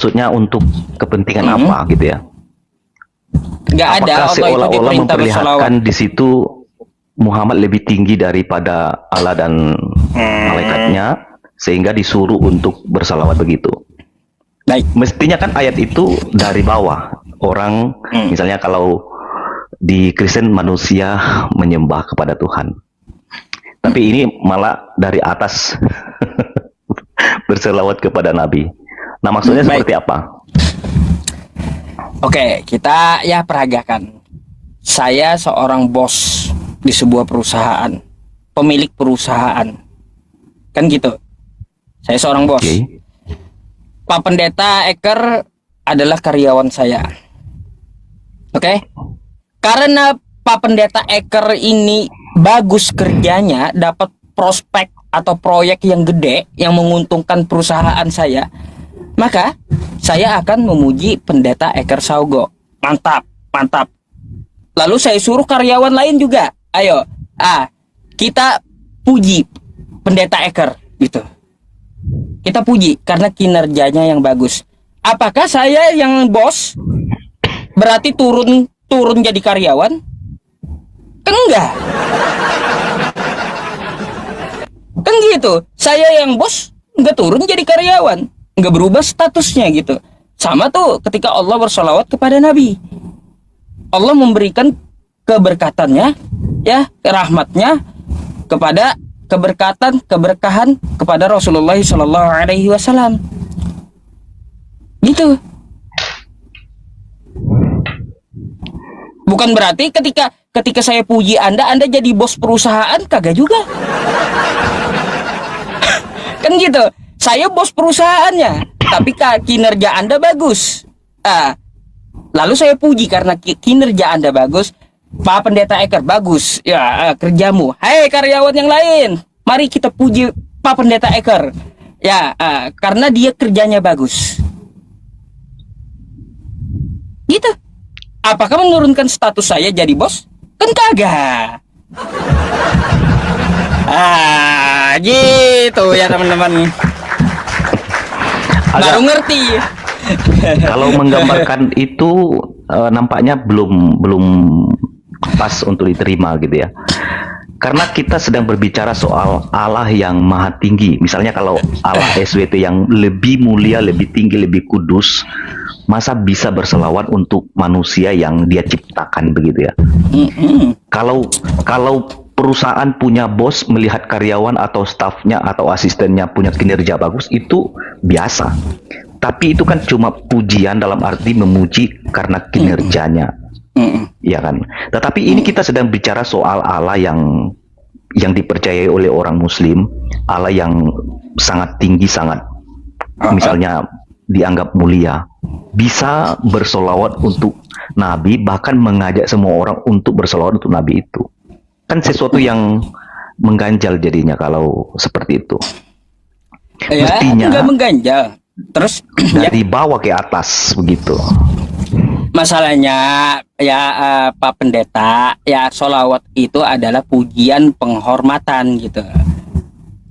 maksudnya untuk kepentingan apa gitu ya? Nggak ada, Apakah Allah itu seolah-olah diperintah bersolawat. memperlihatkan di situ Muhammad lebih tinggi daripada Allah dan malaikatnya sehingga disuruh untuk bersalawat begitu? Baik. Mestinya kan ayat itu dari bawah. Orang misalnya kalau di Kristen manusia menyembah kepada Tuhan. Tapi ini malah dari atas berselawat kepada Nabi. Nah, maksudnya Baik. seperti apa? Oke, kita ya peragakan. Saya seorang bos di sebuah perusahaan, pemilik perusahaan, kan gitu. Saya seorang bos. Oke. Pak Pendeta Eker adalah karyawan saya. Oke? Karena Pak Pendeta Eker ini bagus kerjanya, dapat prospek atau proyek yang gede yang menguntungkan perusahaan saya, maka saya akan memuji Pendeta Eker Saugo. Mantap, mantap. Lalu saya suruh karyawan lain juga. Ayo, kita puji Pendeta Eker gitu. Kita puji karena kinerjanya yang bagus. Apakah saya yang bos berarti turun jadi karyawan? Kan enggak. Kan gitu. Saya yang bos enggak turun jadi karyawan, enggak berubah statusnya gitu. Sama tuh ketika Allah bersolawat kepada Nabi. Allah memberikan keberkatannya, ya, rahmatnya kepada keberkahan kepada Rasulullah SAW. Gitu. Bukan berarti ketika saya puji Anda jadi bos perusahaan, kagak juga. Kan gitu. Saya bos perusahaannya, tapi kinerja Anda bagus. Lalu saya puji karena kinerja Anda bagus. Pak Pendeta Eker bagus ya kerjamu. Hai karyawan yang lain, mari kita puji Pak Pendeta Eker ya, karena dia kerjanya bagus. Gitu. Apakah menurunkan status saya jadi bos? Kan kagak. Gitu ya teman-teman. Baru ngerti. Kalau menggambarkan itu nampaknya belum pas untuk diterima gitu ya. Karena kita sedang berbicara soal Allah yang maha tinggi. Misalnya kalau Allah SWT yang lebih mulia, lebih tinggi, lebih kudus, masa bisa berselawat untuk manusia yang dia ciptakan begitu ya. Kalau perusahaan punya bos melihat karyawan atau stafnya atau asistennya punya kinerja bagus, itu biasa. Tapi itu kan cuma pujian dalam arti memuji karena kinerjanya. Ya kan. Tetapi ini kita sedang bicara soal Allah yang dipercayai oleh orang Muslim, Allah yang sangat tinggi, sangat misalnya dianggap mulia, bisa bersolawat untuk Nabi, bahkan mengajak semua orang untuk bersolawat untuk Nabi itu. Kan sesuatu yang mengganjal jadinya kalau seperti itu. Ya, mestinya enggak mengganjal. Terus dari bawah ke atas begitu. Masalahnya ya Pak Pendeta, ya solawat itu adalah pujian penghormatan gitu.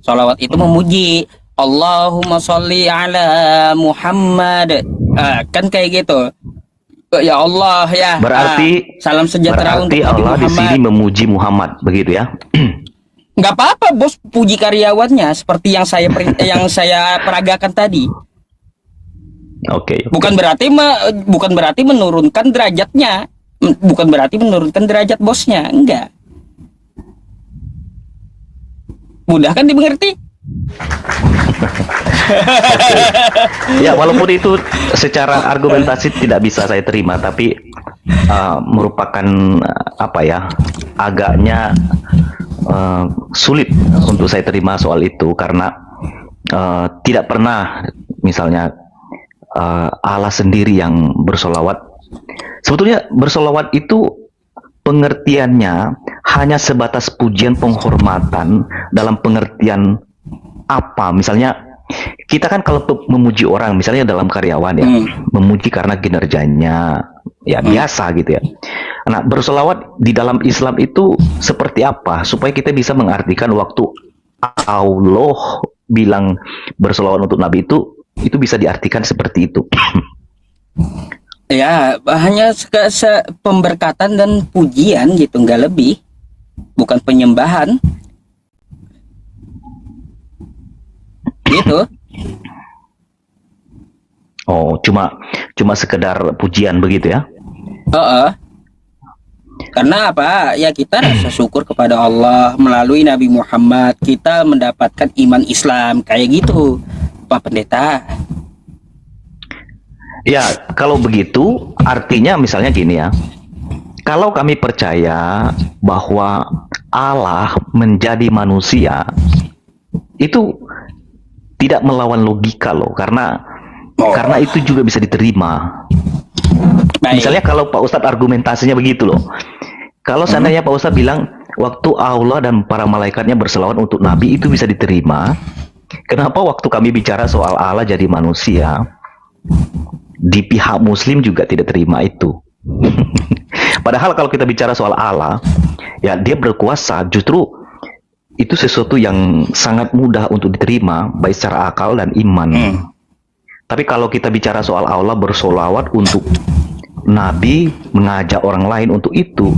Solawat itu memuji Allahumma sholli ala Muhammad, kan kayak gitu. Ya Allah ya. Berarti salam sejahtera untuk Allah Muhammad. Di sini memuji Muhammad begitu ya. Nggak apa-apa bos puji karyawannya seperti yang saya peragakan tadi. Oke. Bukan berarti menurunkan derajatnya, bukan berarti menurunkan derajat bosnya, enggak. Mudah kan dimengerti? Ya, walaupun itu secara argumentasi tidak bisa saya terima, tapi merupakan apa ya, agaknya sulit untuk saya terima soal itu karena tidak pernah misalnya Allah sendiri yang bersolawat. Sebetulnya bersolawat itu pengertiannya hanya sebatas pujian penghormatan dalam pengertian apa? Misalnya kita kan kalau memuji orang, misalnya dalam karyawan ya, memuji karena kinerjanya, ya biasa gitu ya. Nah, bersolawat di dalam Islam itu seperti apa? Supaya kita bisa mengartikan waktu Allah bilang bersolawat untuk Nabi itu Itu bisa diartikan seperti itu. Ya, hanya pemberkatan dan pujian gitu, nggak lebih. Bukan penyembahan. Gitu. Oh, cuma sekedar pujian begitu ya? Karena apa? Ya kita rasa syukur kepada Allah melalui Nabi Muhammad, kita mendapatkan iman Islam kayak gitu, Pak Pendeta. Ya, kalau begitu artinya misalnya gini ya. Kalau kami percaya bahwa Allah menjadi manusia, itu tidak melawan logika loh, karena itu juga bisa diterima. Baik. Misalnya kalau Pak Ustadz argumentasinya begitu loh. Kalau seandainya Pak Ustadz bilang waktu Allah dan para malaikatnya berselawat untuk Nabi, itu bisa diterima. Kenapa waktu kami bicara soal Allah jadi manusia, di pihak Muslim juga tidak terima itu? Padahal kalau kita bicara soal Allah, ya dia berkuasa, justru itu sesuatu yang sangat mudah untuk diterima baik secara akal dan iman. Tapi kalau kita bicara soal Allah bersolawat untuk Nabi, mengajak orang lain untuk itu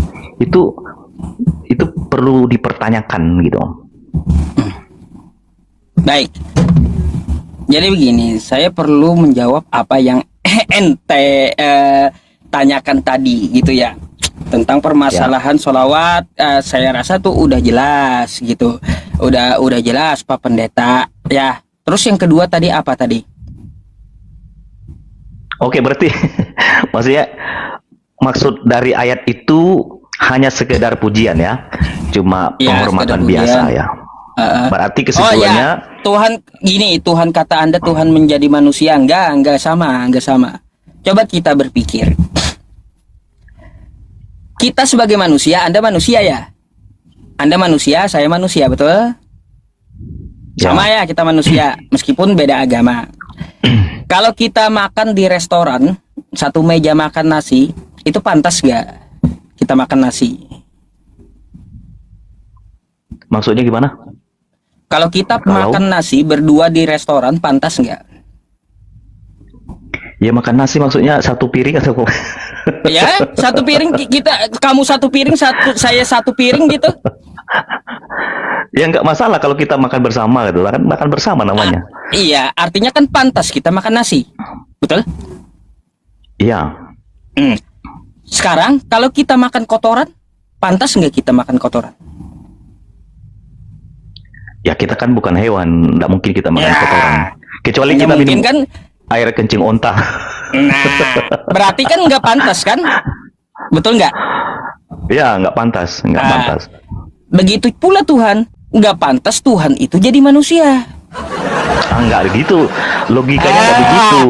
perlu dipertanyakan gitu. Baik. Jadi begini, saya perlu menjawab apa yang ente tanyakan tadi gitu ya, tentang permasalahan sholawat. Saya rasa tuh udah jelas gitu, udah jelas Pak Pendeta ya. Terus yang kedua tadi apa tadi? Oke, berarti maksudnya maksud dari ayat itu hanya sekedar pujian ya, cuma penghormatan biasa ya. Berarti kesimpulannya Tuhan kata Anda Tuhan menjadi manusia, enggak sama. Coba kita berpikir. Kita sebagai manusia, Anda manusia ya? Anda manusia, saya manusia, betul? Sama ya, kita manusia, meskipun beda agama. Kalau kita makan di restoran, satu meja makan nasi, itu pantas nggak kita makan nasi? Maksudnya gimana? Kalau kita makan nasi berdua di restoran, pantas nggak? Ya makan nasi maksudnya satu piring atau ya satu piring, kamu satu piring, saya satu piring gitu. Ya nggak masalah kalau kita makan bersama gitu, kan makan bersama namanya. Iya, artinya kan pantas kita makan nasi, betul? Iya. Sekarang kalau kita makan kotoran, pantas nggak kita makan kotoran? Ya kita kan bukan hewan, nggak mungkin kita makan kotoran. Kecuali kita minum kan air kencing onta. Nah, berarti kan nggak pantas kan? Betul nggak? Ya nggak pantas, nggak pantas. Begitu pula Tuhan, nggak pantas Tuhan itu jadi manusia. Nggak begitu, logikanya nggak begitu.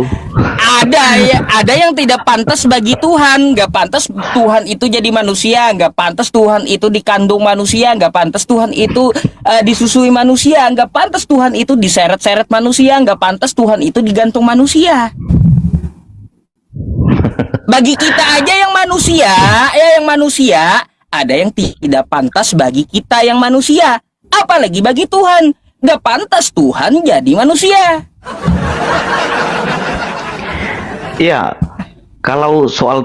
Ada yang tidak pantas bagi Tuhan, nggak pantas Tuhan itu jadi manusia, nggak pantas Tuhan itu dikandung manusia, nggak pantas Tuhan itu disusui manusia, nggak pantas Tuhan itu diseret-seret manusia, nggak pantas Tuhan itu digantung manusia. Bagi kita aja yang manusia, ada yang tidak pantas bagi kita yang manusia, apalagi bagi Tuhan. Nggak pantas Tuhan jadi manusia. Iya, kalau soal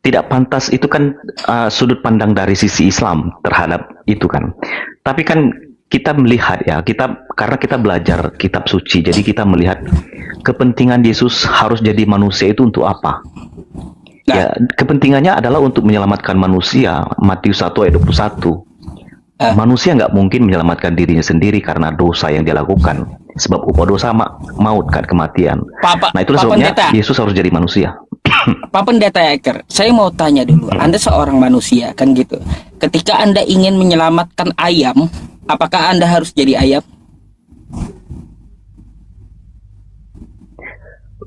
tidak pantas itu kan sudut pandang dari sisi Islam terhadap itu kan. Tapi kan kita melihat ya, karena kita belajar kitab suci, jadi kita melihat kepentingan Yesus harus jadi manusia itu untuk apa? Ya, kepentingannya adalah untuk menyelamatkan manusia. Matius 1 ayat 21. Manusia nggak mungkin menyelamatkan dirinya sendiri karena dosa yang dia lakukan. Sebab upah dosa maut kan, kematian. Nah itulah sebabnya Yesus harus jadi manusia. Pak Pendeta Eker, saya mau tanya dulu. Anda seorang manusia kan gitu. Ketika Anda ingin menyelamatkan ayam, apakah Anda harus jadi ayam?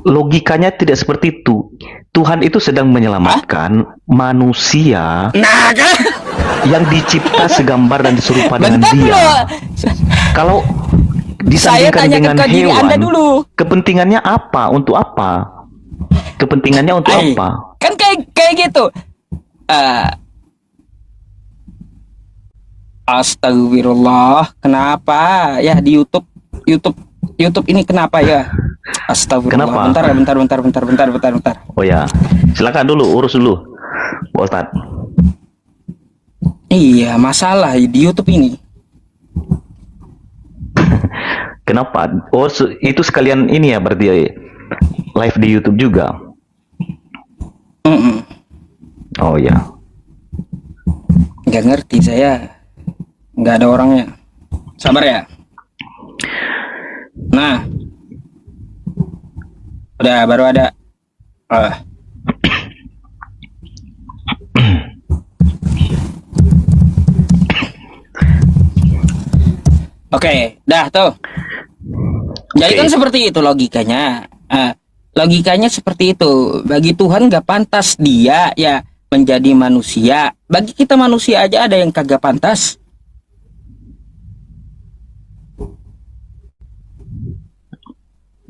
Logikanya tidak seperti itu. Tuhan itu sedang menyelamatkan manusia yang dicipta segambar dan serupa dengan dia. Kalau disandingkan dengan hewan, kepentingannya apa? Untuk apa? Kepentingannya untuk apa? Kan kayak gitu. Astagfirullah. Kenapa? Ya di YouTube YouTube ini kenapa ya? Astagfirullah. Kenapa? Bentar. Oh ya, silakan dulu, urus dulu, Pak Ustadz. Iya, masalah di YouTube ini. Kenapa? Oh, itu sekalian ini ya berarti live di YouTube juga. Mm-mm. Oh ya, Nggak ngerti saya. Nggak ada orangnya. Sabar ya. Nah, udah baru ada. Oke, dah tuh. Jadi kan Oke. seperti itu logikanya. Logikanya seperti itu. Bagi Tuhan nggak pantas dia ya menjadi manusia. Bagi kita manusia aja ada yang kagak pantas.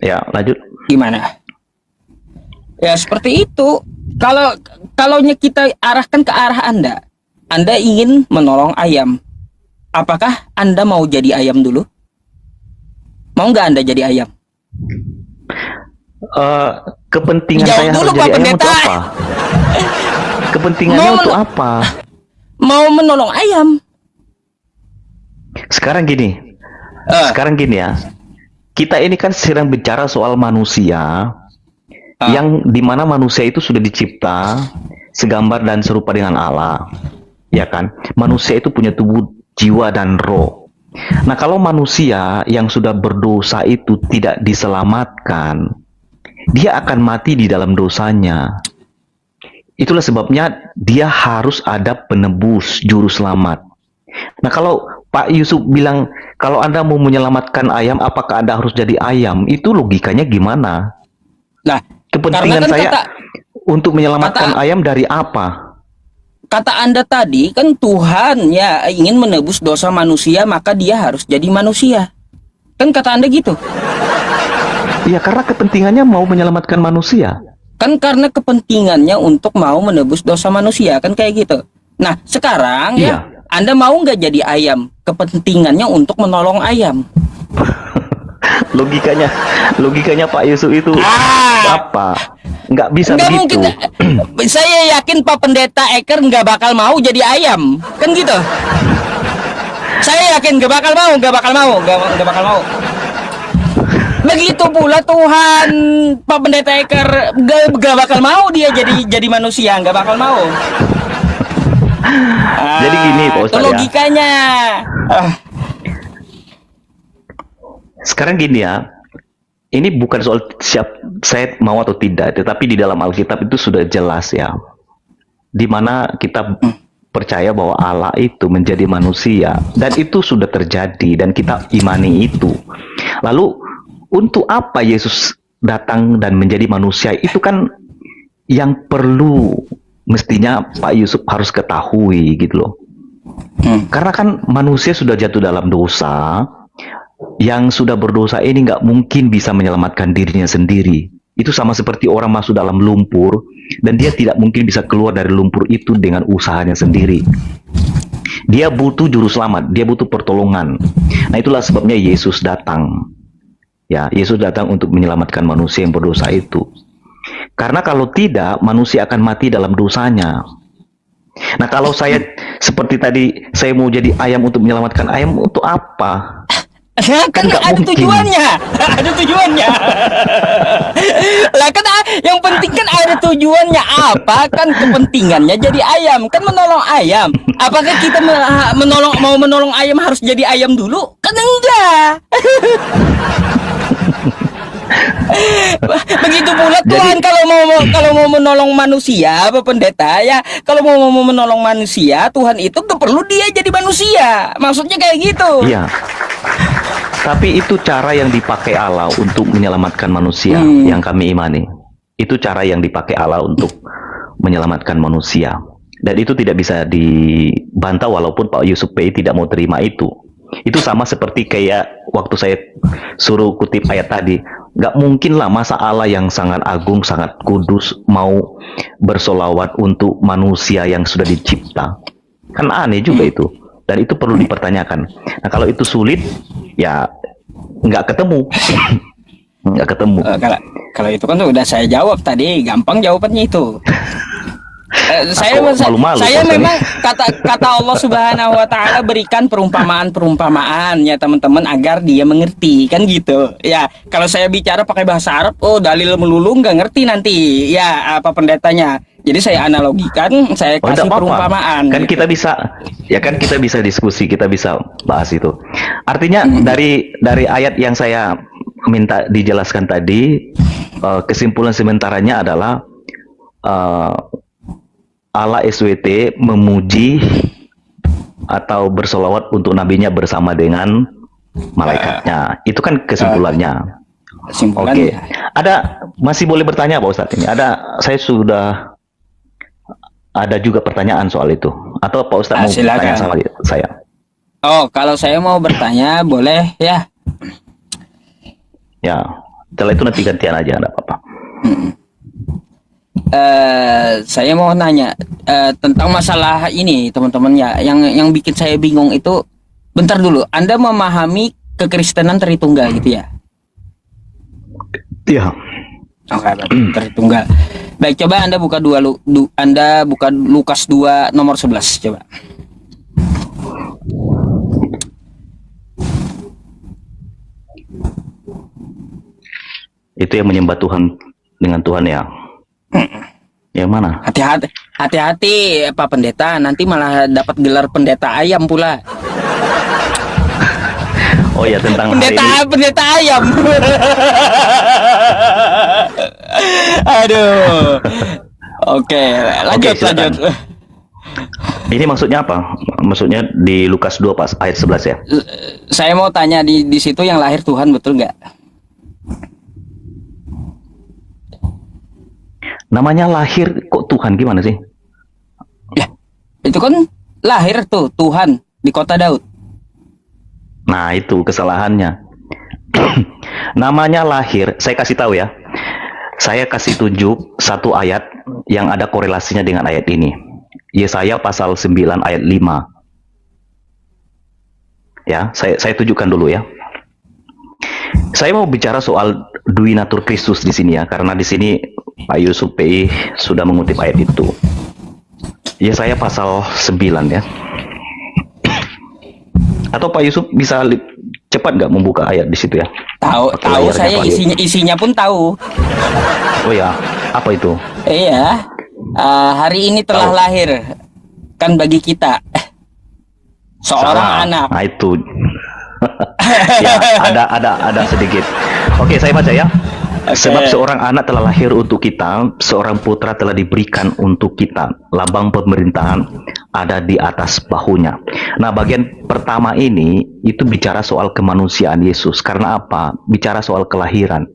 ya lanjut. Gimana? Ya seperti itu. Kalaunya kita arahkan ke arah Anda. Anda ingin menolong ayam. Apakah Anda mau jadi ayam dulu? Mau nggak Anda jadi ayam? Kepentingan Jawab saya dulu, harus Pak jadi ayam Pendeta. untuk apa? Kepentingannya Mau untuk apa? Mau menolong ayam? Sekarang gini, ya. Kita ini kan sedang bicara soal manusia yang dimana manusia itu sudah dicipta segambar dan serupa dengan Allah, ya kan? Manusia itu punya tubuh, jiwa dan roh. Nah, kalau manusia yang sudah berdosa itu tidak diselamatkan, dia akan mati di dalam dosanya. Itulah sebabnya dia harus ada penebus, juru selamat. Nah, kalau Pak Yusuf bilang, kalau Anda mau menyelamatkan ayam, apakah Anda harus jadi ayam? Itu logikanya gimana? Nah, Kepentingan karena kan saya untuk menyelamatkan ayam dari apa? kata Anda tadi kan Tuhan ya ingin menebus dosa manusia, maka dia harus jadi manusia. Kan kata Anda gitu. Ya, karena kepentingannya mau menyelamatkan manusia. Kan karena kepentingannya untuk mau menebus dosa manusia, kan kayak gitu. Nah, sekarang ya Anda mau nggak jadi ayam? Kepentingannya untuk menolong ayam. Logikanya Pak Yusuf itu apa? Nggak bisa Nggak begitu. mungkin. Saya yakin Pak Pendeta Eker nggak bakal mau jadi ayam, kan gitu. Saya yakin nggak bakal mau. Begitu pula Tuhan, Pak Pendeta Eker nggak bakal mau dia jadi manusia, nggak bakal mau. Jadi gini, Pak Itu Ustadz, ya. logikanya. Sekarang gini ya, ini bukan soal siap saya mau atau tidak, tetapi di dalam Alkitab itu sudah jelas ya, di mana kita percaya bahwa Allah itu menjadi manusia, dan itu sudah terjadi dan kita imani itu. Lalu untuk apa Yesus datang dan menjadi manusia? Itu kan yang perlu mestinya Pak Yusuf harus ketahui gitu loh. Karena kan manusia sudah jatuh dalam dosa. Yang sudah berdosa ini nggak mungkin bisa menyelamatkan dirinya sendiri. Itu sama seperti orang masuk dalam lumpur dan dia tidak mungkin bisa keluar dari lumpur itu dengan usahanya sendiri. Dia butuh juru selamat, dia butuh pertolongan. Nah, itulah sebabnya Yesus datang. Ya, Yesus datang untuk menyelamatkan manusia yang berdosa itu. Karena kalau tidak, manusia akan mati dalam dosanya. Nah, kalau saya seperti tadi, saya mau jadi ayam untuk menyelamatkan ayam, untuk apa? Kan ada mungkin. tujuannya. Ada tujuannya. Lah kan yang penting kan ada tujuannya. Apa kan kepentingannya jadi ayam? Kan menolong ayam. Apakah kita mau menolong ayam harus jadi ayam dulu? Kan enggak. Begitu pula Tuhan kalau mau menolong manusia, Pak Pendeta ya, kalau mau menolong manusia, Tuhan itu gak perlu dia jadi manusia. Maksudnya kayak gitu. Iya. Tapi itu cara yang dipakai Allah untuk menyelamatkan manusia yang kami imani. Itu cara yang dipakai Allah untuk menyelamatkan manusia. Dan itu tidak bisa dibantah walaupun Pak Yusuf P. tidak mau terima itu. Itu sama seperti kayak waktu saya suruh kutip ayat tadi. Nggak mungkin lah masa Allah yang sangat agung, sangat kudus mau bersolawat untuk manusia yang sudah dicipta. Kan aneh juga itu. Dan itu perlu dipertanyakan. Nah, kalau itu sulit, ya nggak ketemu. Nggak ketemu. Kalau kalau itu kan udah saya jawab tadi, gampang jawabannya itu. Saya malu-malu saya rasanya. memang kata Allah Subhanahu wa taala berikan perumpamaan-perumpamaan ya teman-teman agar dia mengerti kan gitu. Ya, kalau saya bicara pakai bahasa Arab, oh dalil melulu nggak ngerti nanti. Ya, apa pendetanya. Jadi saya analogikan, saya Oh, kasih enggak apa-apa. perumpamaan. Kan gitu. kita bisa diskusi, kita bisa bahas itu. Artinya dari ayat yang saya minta dijelaskan tadi, kesimpulan sementaranya adalah Allah SWT memuji atau bersolawat untuk nabinya bersama dengan malaikatnya. Itu kan kesimpulannya. Oke. Kesimpulannya. Masih boleh bertanya Pak Ustadz ini? Ada juga pertanyaan soal itu. Atau Pak Ustadz mau Silakan. bertanya sama saya? Oh, kalau saya mau bertanya boleh ya. Ya, setelah itu nanti gantian aja, enggak apa-apa. Saya mau nanya tentang masalah ini teman-teman ya, yang bikin saya bingung itu, bentar dulu, Anda memahami kekristenan Tritunggal gitu ya? Iya. Oke, Tritunggal. Baik, coba Anda buka Anda buka Lukas 2 nomor 11 coba. Itu yang menyembah Tuhan dengan Tuhan ya. Yang mana? Hati-hati Pak Pendeta, nanti malah dapat gelar pendeta ayam pula. Oh ya, tentang hari ini. Pendeta ayam. Aduh. Oke, lanjut. Silakan. Ini maksudnya apa? Maksudnya di Lukas 2 pas ayat 11 ya? Saya mau tanya di situ yang lahir Tuhan betul nggak? Namanya lahir kok Tuhan, gimana sih? Ya, itu kan lahir tuh Tuhan di kota Daud. Nah, itu kesalahannya. Namanya lahir, saya kasih tahu ya. Saya kasih tunjuk satu ayat yang ada korelasinya dengan ayat ini. Yesaya pasal 9 ayat 5. Ya, saya tunjukkan dulu ya. Saya mau bicara soal Duinatur Kristus di sini ya, karena di sini Pak Yusuf PI sudah mengutip ayat itu. Yesaya pasal 9 ya. Atau Pak Yusuf bisa cepat nggak membuka ayat di situ ya? Tahu layarnya saya Pak Yusuf. isinya pun tahu. Oh ya, apa itu? Iya. Hari ini telah Tahu. lahir kan bagi kita seorang Salah. anak. Nah itu. Ya, ada sedikit. Oke, saya baca ya. Oke. Sebab seorang anak telah lahir untuk kita, seorang putra telah diberikan untuk kita. Lambang pemerintahan ada di atas bahunya. Nah, bagian pertama ini itu bicara soal kemanusiaan Yesus. Karena apa? Bicara soal kelahiran.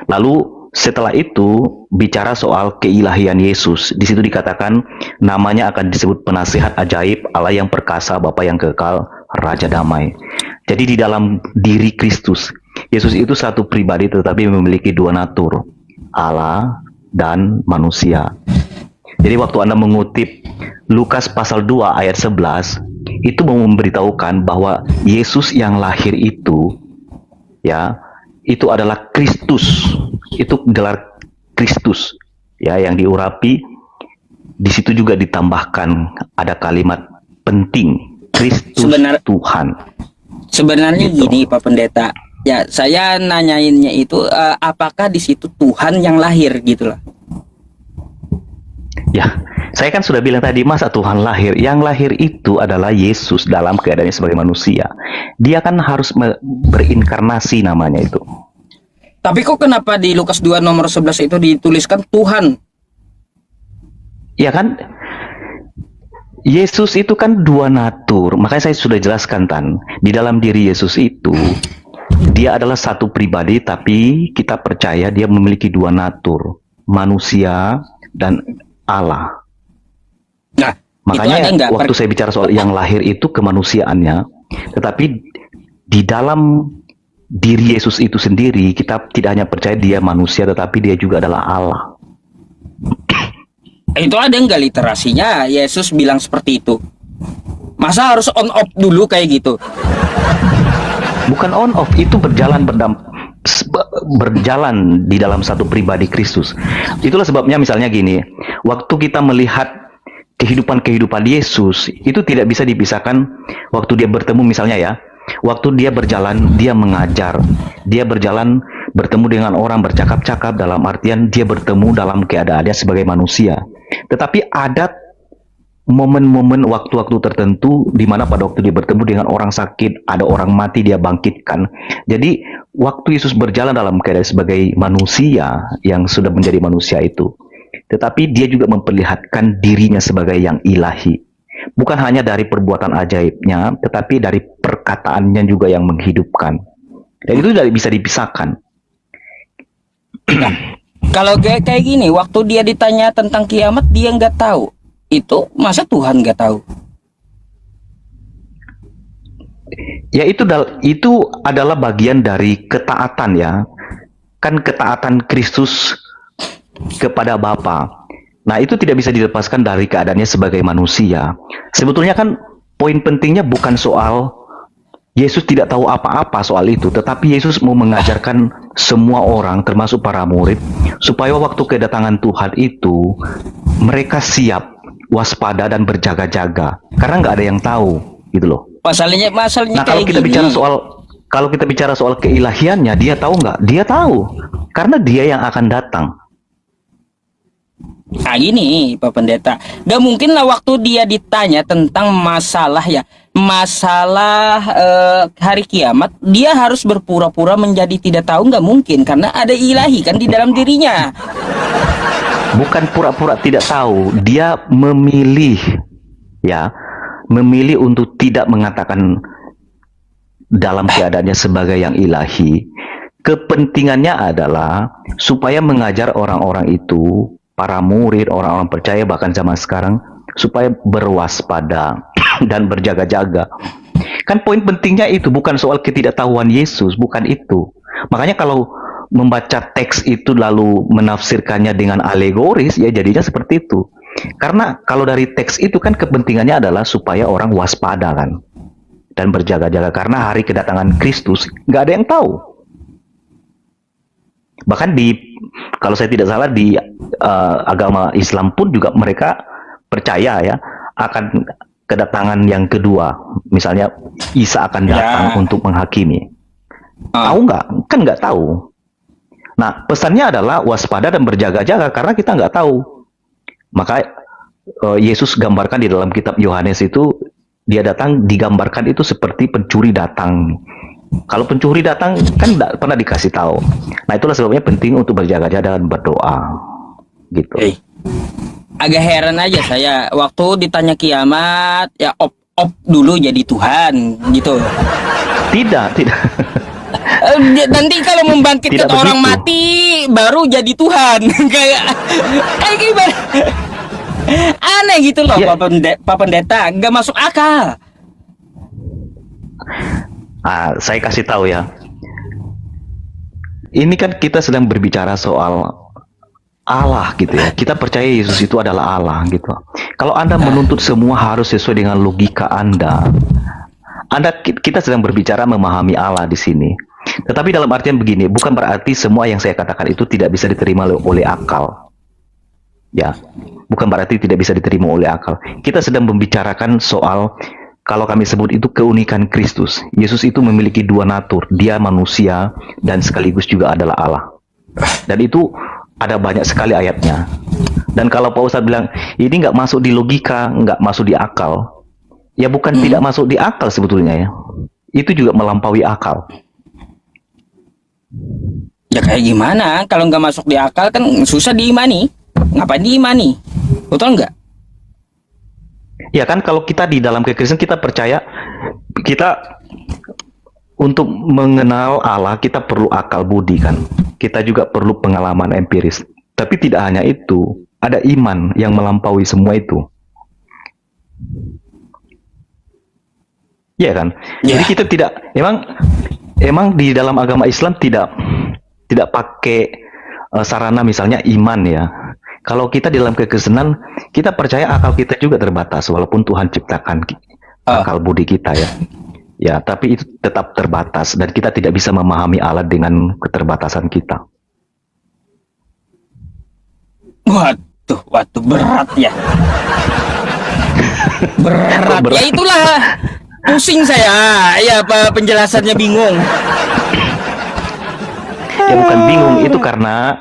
Lalu setelah itu bicara soal keilahian Yesus. Di situ dikatakan namanya akan disebut penasihat ajaib, Allah yang perkasa, Bapa yang kekal, Raja damai. Jadi di dalam diri Kristus, Yesus itu satu pribadi tetapi memiliki dua natur, Allah dan manusia. Jadi waktu Anda mengutip Lukas pasal 2 ayat 11, itu mau memberitahukan bahwa Yesus yang lahir itu ya, itu adalah Kristus. Itu gelar Kristus ya, yang diurapi. Di situ juga ditambahkan ada kalimat penting, Kristus Tuhan. Sebenarnya Gitu. gini Pak Pendeta. Ya, saya nanyainnya itu apakah di situ Tuhan yang lahir gitu loh. Ya, saya kan sudah bilang tadi, masa Tuhan lahir? Yang lahir itu adalah Yesus dalam keadaannya sebagai manusia. Dia kan harus berinkarnasi namanya itu. Tapi kok kenapa di Lukas 2 nomor 11 itu dituliskan Tuhan? Ya kan? Yesus itu kan dua natur. Makanya saya sudah jelaskan Tan. Di dalam diri Yesus itu, dia adalah satu pribadi, tapi kita percaya dia memiliki dua natur. Manusia dan Allah. Nah, Makanya itu ada waktu saya bicara soal yang lahir itu kemanusiaannya, tetapi di dalam diri Yesus itu sendiri kita tidak hanya percaya dia manusia, tetapi dia juga adalah Allah. itu ada nggak literasinya Yesus bilang seperti itu? Masa harus on off dulu kayak gitu? Bukan on off, itu berjalan di dalam satu pribadi Kristus. Itulah sebabnya misalnya gini, waktu kita melihat kehidupan Yesus itu tidak bisa dipisahkan waktu dia bertemu misalnya ya. Waktu dia berjalan, dia mengajar, dia berjalan bertemu dengan orang, bercakap-cakap, dalam artian dia bertemu dalam keadaannya sebagai manusia. Tetapi ada momen-momen waktu-waktu tertentu di mana pada waktu dia bertemu dengan orang sakit, ada orang mati, dia bangkitkan. Jadi waktu Yesus berjalan dalam keadaan sebagai manusia yang sudah menjadi manusia itu, tetapi dia juga memperlihatkan dirinya sebagai yang ilahi. Bukan hanya dari perbuatan ajaibnya, tetapi dari perkataannya juga yang menghidupkan. Dan itu tidak bisa dipisahkan. Nah, kalau kayak gini, waktu dia ditanya tentang kiamat, dia nggak tahu. Itu masa Tuhan nggak tahu? Ya itu adalah bagian dari ketaatan ya. Kan ketaatan Kristus kepada Bapa. Nah, itu tidak bisa dilepaskan dari keadaannya sebagai manusia. Sebetulnya kan poin pentingnya bukan soal Yesus tidak tahu apa-apa soal itu, tetapi Yesus mau mengajarkan semua orang, termasuk para murid, supaya waktu kedatangan Tuhan itu, mereka siap, waspada, dan berjaga-jaga. Karena nggak ada yang tahu, gitu loh. Masalahnya Nah, kalau kayak kita gini. bicara soal keilahiannya, dia tahu nggak? Dia tahu, karena dia yang akan datang. Nah gini Pak Pendeta, gak mungkin lah waktu dia ditanya tentang masalah hari kiamat, dia harus berpura-pura menjadi tidak tahu, gak mungkin, karena ada ilahi kan di dalam dirinya. Bukan pura-pura tidak tahu, dia memilih untuk tidak mengatakan dalam keadaannya sebagai yang ilahi. Kepentingannya adalah supaya mengajar orang-orang itu, para murid, orang-orang percaya, bahkan zaman sekarang, supaya berwaspada dan berjaga-jaga. Kan poin pentingnya itu bukan soal ketidaktahuan Yesus, bukan itu. Makanya kalau membaca teks itu lalu menafsirkannya dengan alegoris, ya jadinya seperti itu. Karena kalau dari teks itu kan kepentingannya adalah supaya orang waspada kan, dan berjaga-jaga, karena hari kedatangan Kristus nggak ada yang tahu. Bahkan kalau saya tidak salah di agama Islam pun juga mereka percaya ya akan kedatangan yang kedua. Misalnya Isa akan datang untuk menghakimi. Tahu nggak? Kan nggak tahu. Nah, pesannya adalah waspada dan berjaga-jaga karena kita nggak tahu. Maka Yesus gambarkan di dalam kitab Yohanes itu, dia datang digambarkan itu seperti pencuri datang. Kalau pencuri datang kan tidak pernah dikasih tahu. Nah, itulah sebabnya penting untuk berjaga-jaga dan berdoa. Gitu. Agak heran aja saya waktu ditanya kiamat, ya op dulu jadi Tuhan gitu. Tidak. Nanti kalau membangkitkan orang mati baru jadi Tuhan. kayak gimana? Aneh gitu loh, ya. Pak Pendeta, nggak masuk akal. Saya kasih tahu ya. Ini kan kita sedang berbicara soal Allah gitu ya. Kita percaya Yesus itu adalah Allah gitu. Kalau Anda menuntut semua harus sesuai dengan logika Anda, kita sedang berbicara memahami Allah di sini. Tetapi dalam artian begini, bukan berarti semua yang saya katakan itu tidak bisa diterima oleh akal. Ya, bukan berarti tidak bisa diterima oleh akal. Kita sedang membicarakan soal, kalau kami sebut itu keunikan Kristus. Yesus itu memiliki dua natur, dia manusia dan sekaligus juga adalah Allah. Dan itu ada banyak sekali ayatnya. Dan kalau Pak Ustadz bilang, ini nggak masuk di logika, nggak masuk di akal, ya bukan tidak masuk di akal sebetulnya ya. Itu juga melampaui akal. Ya kayak gimana? Kalau nggak masuk di akal kan susah diimani. Ngapain diimani? Betul nggak? Ya kan, kalau kita di dalam kekristenan kita percaya, kita untuk mengenal Allah kita perlu akal budi kan. Kita juga perlu pengalaman empiris. Tapi tidak hanya itu, ada iman yang melampaui semua itu. Ya kan? Ya. Jadi kita tidak, emang di dalam agama Islam tidak pakai sarana misalnya iman ya. Kalau kita di dalam kekristenan, kita percaya akal kita juga terbatas walaupun Tuhan ciptakan akal budi kita ya. Ya, tapi itu tetap terbatas dan kita tidak bisa memahami Allah dengan keterbatasan kita. Waduh, berat ya. Berat. Berat. Ya itulah. Pusing saya. Ya, penjelasannya bingung. Ya bukan bingung, itu karena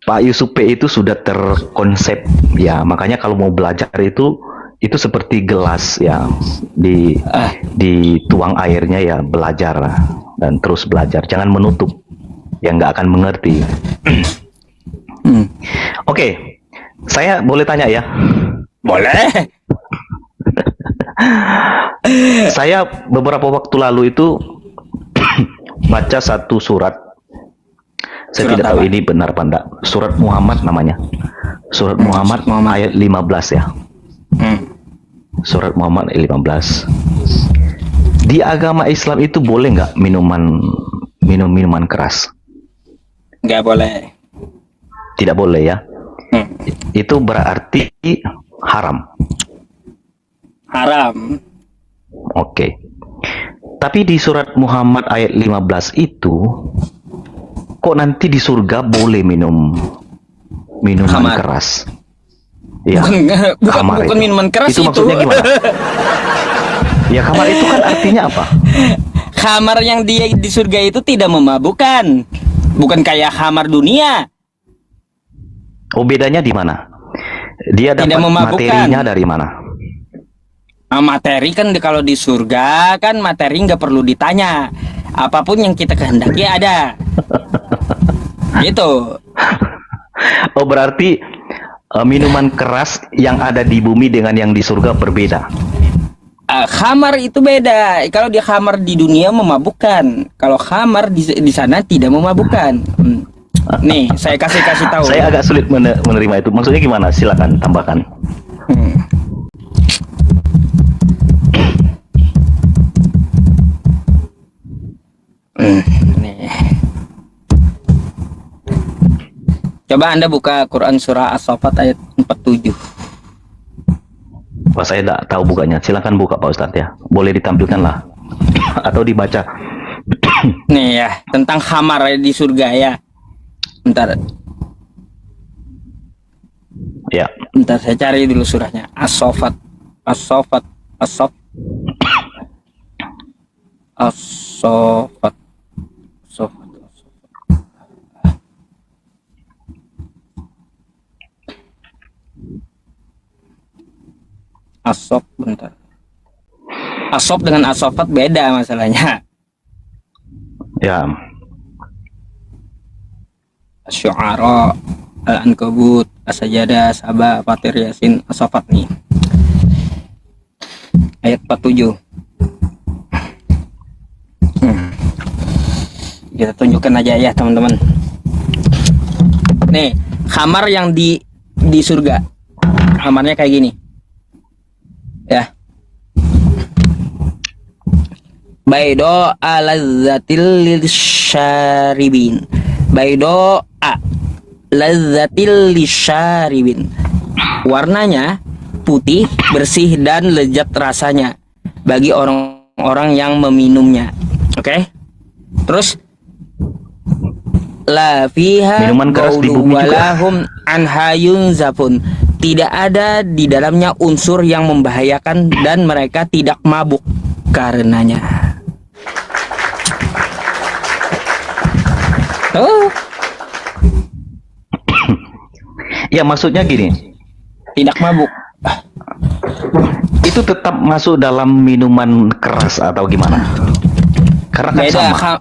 Pak Yusuf P itu sudah terkonsep ya, makanya kalau mau belajar itu seperti gelas ya, dituang airnya ya, belajar dan terus belajar, jangan menutup yang nggak akan mengerti. Oke, saya boleh tanya ya? Boleh. Saya beberapa waktu lalu itu baca satu surat. Saya Surat tidak tahu apa? ini benar apa enggak. Surat Muhammad namanya. Surat Muhammad ayat 15 ya. Surat Muhammad ayat 15. Di agama Islam itu boleh nggak minum minuman keras? Nggak boleh. Tidak boleh ya. Itu berarti haram. Haram. Oke. Tapi di surat Muhammad ayat 15 itu kok nanti di surga boleh minum minuman Khamar. keras? Ya, Bukan minuman keras itu. Maksudnya gimana? Ya, khamar itu kan artinya apa? Khamar yang dia di surga itu tidak memabukkan. Bukan kayak khamar dunia. Oh, bedanya di mana? Dia Tidak dapat memabukkan. materinya dari mana? Materi kan kalau di surga kan materi nggak perlu ditanya. Apapun yang kita kehendaki ada. Gitu. Oh, berarti minuman keras yang ada di bumi dengan yang di surga berbeda. Khamar itu beda. Kalau di khamar di dunia memabukkan. Kalau khamar di sana tidak memabukkan. Nih, saya kasih tahu. Saya agak sulit menerima itu. Maksudnya gimana? Silakan tambahkan. Nih. Coba Anda buka Quran surah As-Saffat ayat 47. Wah, saya tidak tahu bukanya. Silakan buka Pak Ustadz ya. Boleh ditampilkan lah. Atau dibaca. Nih ya, tentang khamar di surga ya. Bentar, Ya. saya cari dulu surahnya. As-Saffat. As-Saffat. As-Saffat. As-Saffat. Asop, bentar. Asop dengan asofat beda masalahnya. Ya. Asy-Syu'ara, Al-Ankabut, As-Sajadah, Sabah, Fatir, Yasin, Asofat nih. Ayat 47. Kita tunjukkan aja ya teman-teman. Nih, kamar yang di surga. Kamarnya kayak gini. Ya. Baido alazzatil syaribin. Baido lazzatil syaribin. Warnanya putih, bersih dan lezat rasanya bagi orang-orang yang meminumnya. Oke? Terus la fiha Minuman keras di bumi juga. walahum anhayun zafun. Tidak ada di dalamnya unsur yang membahayakan dan mereka tidak mabuk karenanya. Oh, Ya, maksudnya gini. tidak mabuk. Itu tetap masuk dalam minuman keras atau gimana? Karena kan Beda. sama.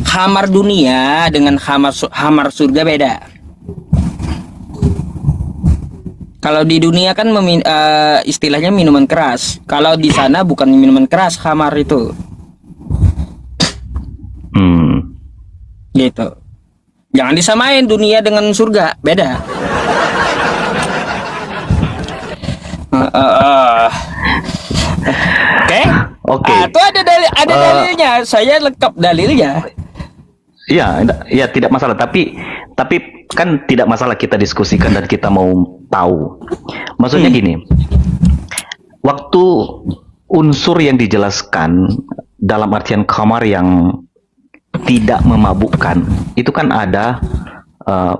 Kamar dunia dengan kamar surga beda. Kalau di dunia kan istilahnya minuman keras. Kalau di sana bukan minuman keras kamar itu. Gitu. Jangan disamain dunia dengan surga, beda. Oke. Itu ada dalilnya. Saya lengkap dalilnya. Ya, tidak masalah. Tapi kan tidak masalah kita diskusikan dan kita mau tahu. Maksudnya gini, waktu unsur yang dijelaskan dalam artian khamar yang tidak memabukkan itu kan ada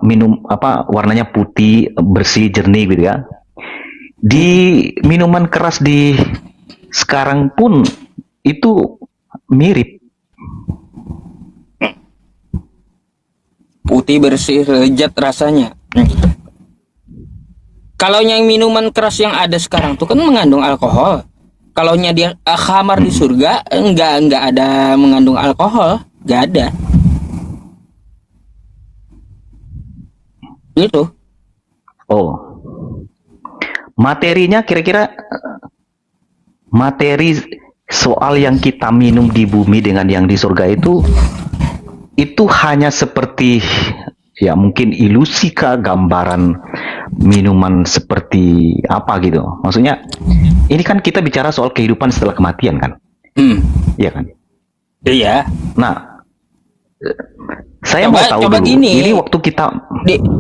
minum apa warnanya putih, bersih, jernih gitu ya. Di minuman keras di sekarang pun itu mirip. Putih, bersih, lezat rasanya. Kalau yang minuman keras yang ada sekarang tuh kan mengandung alkohol. Kalau dia khamar di surga enggak ada mengandung alkohol, enggak ada. Gitu. Oh. Materinya kira-kira materi soal yang kita minum di bumi dengan yang di surga itu hanya seperti ya mungkin ilusi kah, gambaran minuman seperti apa gitu. Maksudnya ini kan kita bicara soal kehidupan setelah kematian kan. Iya kan? Iya. Nah, saya mau tahu coba dulu. gini, ini waktu kita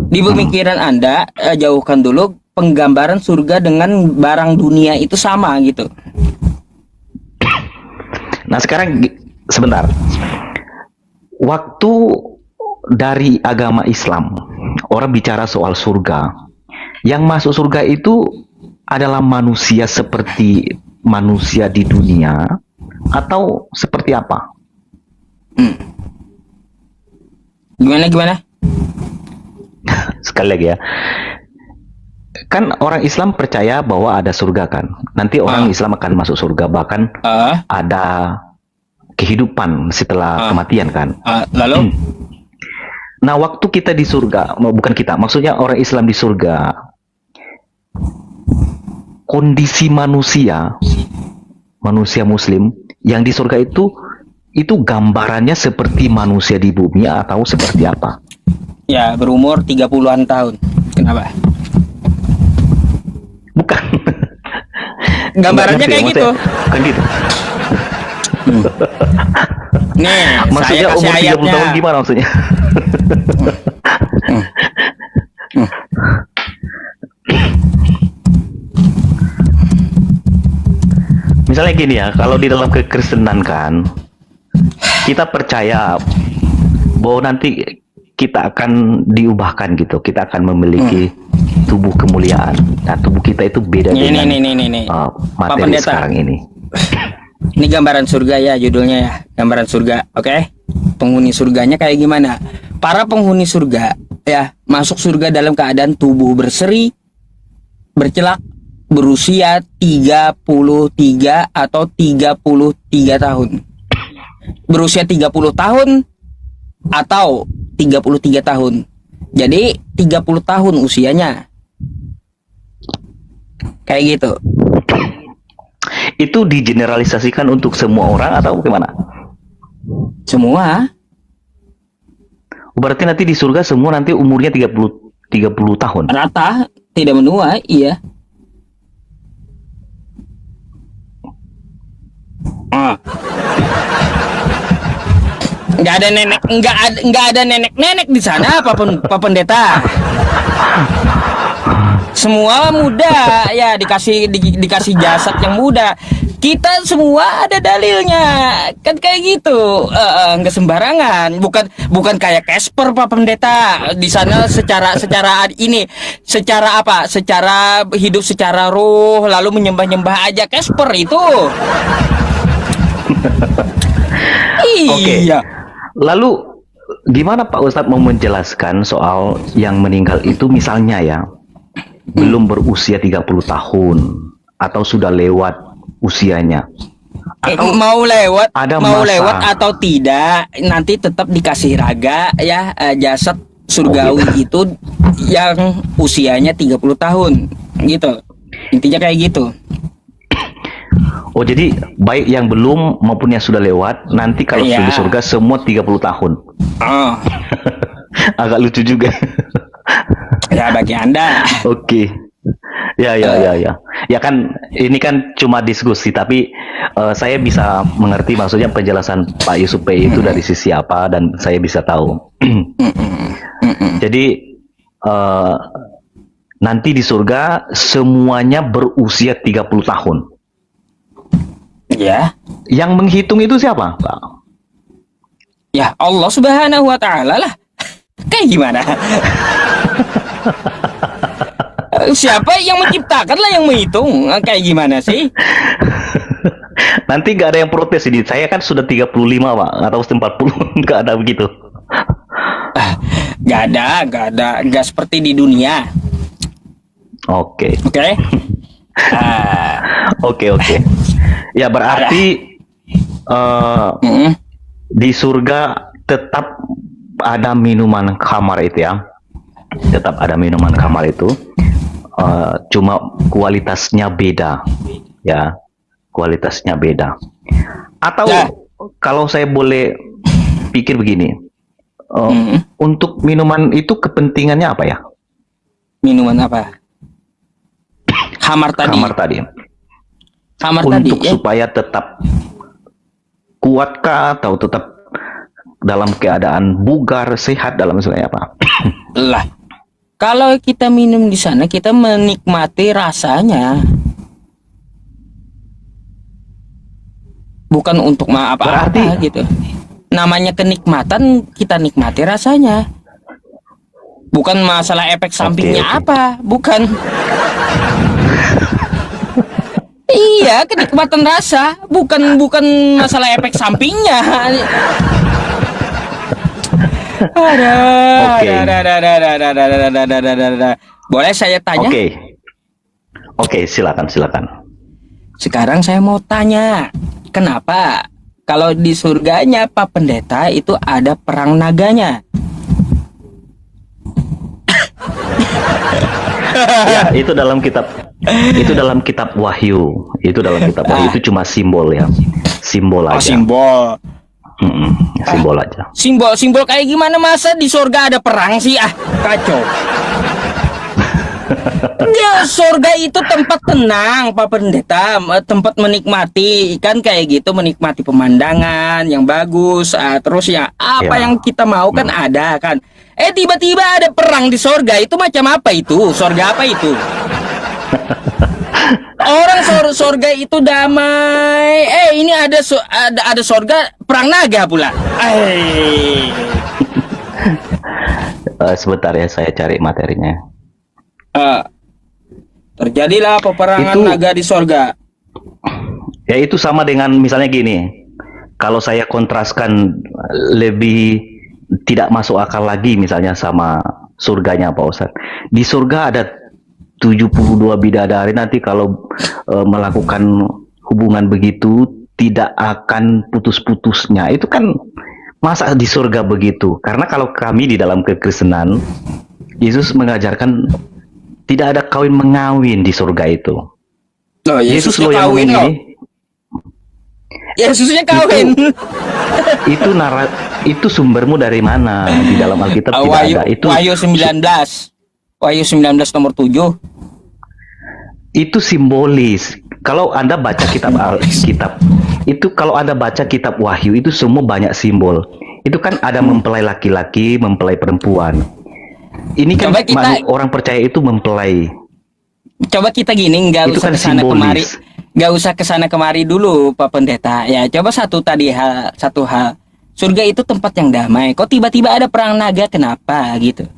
di pemikiran Anda jauhkan dulu penggambaran surga dengan barang dunia itu sama gitu. Nah, sekarang sebentar. Waktu dari agama Islam, orang bicara soal surga. Yang masuk surga itu adalah manusia seperti manusia di dunia atau seperti apa? Gimana? Sekali lagi ya. Kan orang Islam percaya bahwa ada surga kan. Nanti orang Islam akan masuk surga, bahkan ada kehidupan setelah kematian kan. Lalu? Nah, waktu kita di surga, bukan kita, maksudnya orang Islam di surga, kondisi manusia Muslim yang di surga itu gambarannya seperti manusia di bumi atau seperti apa? Ya, berumur 30-an tahun. Kenapa? Bukan. Gambarannya kayak gitu. Kan gitu. Nih, maksudnya saya kasih umur 30 ayatnya. tahun gimana maksudnya? Misalnya gini ya, kalau di dalam kekristenan kan, kita percaya bahwa nanti kita akan diubahkan gitu, kita akan memiliki tubuh kemuliaan. Nah, tubuh kita itu beda dengan materi Pendeta. sekarang ini. Ini gambaran surga ya, judulnya ya, gambaran surga, oke? Penghuni surganya kayak gimana? Para penghuni surga ya masuk surga dalam keadaan tubuh berseri, bercelak, berusia 33 atau 33 tahun. Berusia 30 tahun atau 33 tahun. Jadi 30 tahun usianya. Kayak gitu. Itu digeneralisasikan untuk semua orang atau bagaimana? Semua. Berarti nanti di surga semua nanti umurnya 30 tahun. Rata, tidak menua, iya. Nggak ada nenek di sana, Pak Pendeta. Semua muda ya, dikasih jasad yang muda. Kita semua ada dalilnya, kan kayak gitu. Nggak sembarangan, bukan kayak Casper, Pak Pendeta. Di sana secara ini, secara apa? Secara hidup, secara ruh, lalu menyembah aja Casper itu. Oke. Iya. Lalu gimana Pak Ustadz mau menjelaskan soal yang meninggal itu misalnya ya belum berusia 30 tahun atau sudah lewat usianya? Atau mau lewat ada mau masa? lewat atau tidak nanti tetap dikasih raga ya, jasad surgawi itu yang usianya 30 tahun gitu. Intinya kayak gitu. Oh, jadi baik yang belum maupun yang sudah lewat nanti kalau Iya. sudah di surga semua 30 tahun. Oh, Agak lucu juga. ya bagi Anda. Oke. Ya. Ya kan ini kan cuma diskusi tapi saya bisa mengerti maksudnya penjelasan Pak Yusuf P itu dari sisi apa dan saya bisa tahu. Jadi nanti di surga semuanya berusia 30 tahun. Ya, Yang menghitung itu siapa, Pak? ya Allah Subhanahu wa taala lah. Kayak gimana? Siapa yang menciptakan lah yang menghitung. Kayak gimana sih? Nanti nggak ada yang protes ini. Saya kan sudah 35, Pak, atau 40. Nggak ada begitu. Gak seperti di dunia. Oke. Oke? Ah, Oke. Ya berarti mm, di surga tetap ada minuman khamar itu ya. Tetap ada minuman khamar itu. Cuma kualitasnya beda. Ya. Kualitasnya beda. Atau Ya. kalau saya boleh pikir begini. Untuk minuman itu kepentingannya apa ya? minuman apa? Khamar tadi. Khamar tadi. Khamar tadi. Untuk Ya. supaya tetap kuatkah atau tetap dalam keadaan bugar, sehat dalam misalnya apa? Lah, kalau kita minum di sana kita menikmati rasanya. Bukan untuk apa-apa Berarti- gitu. Namanya kenikmatan, kita nikmati rasanya. Bukan masalah efek sampingnya oke. apa, bukan. Iya, kenikmatan rasa, bukan masalah efek sampingnya. Oke. Boleh saya tanya? Oke, silakan. Sekarang saya mau tanya, kenapa kalau di surganya Pak Pendeta itu ada perang naganya? Ya, itu dalam kitab Wahyu. Itu cuma simbol ya. Simbol Oh, aja. simbol. Simbol aja. Simbol kayak gimana, masa di surga ada perang sih? Ah, kacau. Ya, surga itu tempat tenang, Pak Pendeta, tempat menikmati, kan kayak gitu, menikmati pemandangan yang bagus, terus ya apa Ya. yang kita mau kan ada kan. Tiba-tiba ada perang di surga, itu macam apa itu? Surga apa itu? Orang surga itu damai. Ini ada surga perang naga pula. Sebentar ya, saya cari materinya. Terjadilah peperangan Itu- naga di surga. Ya itu sama dengan misalnya gini. Kalau saya kontraskan lebih tidak masuk akal lagi misalnya sama surganya Pak Ustadz. Di surga ada 72 bidadari, nanti kalau melakukan hubungan begitu tidak akan putus-putusnya. Itu kan masa di surga begitu. Karena kalau kami di dalam kekristenan, Yesus mengajarkan tidak ada kawin mengawin di surga itu. Loh, Yesus Yesusnya loh yang kawin ngomong loh. ini. Yesusnya kawin. Itu sumbermu dari mana? Di dalam Alkitab tidak Wahyu, ada. Itu Wahyu 19. Wahyu 19 nomor 7. itu simbolis. Kalau Anda baca kitab itu kalau Anda baca kitab Wahyu itu semua banyak simbol. Itu kan ada mempelai laki-laki, mempelai perempuan. Ini kan Coba kita- orang percaya itu mempelai. Coba kita gini, nggak Itu usah kan kesana kemari, simbolis. nggak usah kesana kemari dulu, Pak Pendeta. Ya, coba satu hal. Surga itu tempat yang damai. Kok tiba-tiba ada perang naga? Kenapa gitu?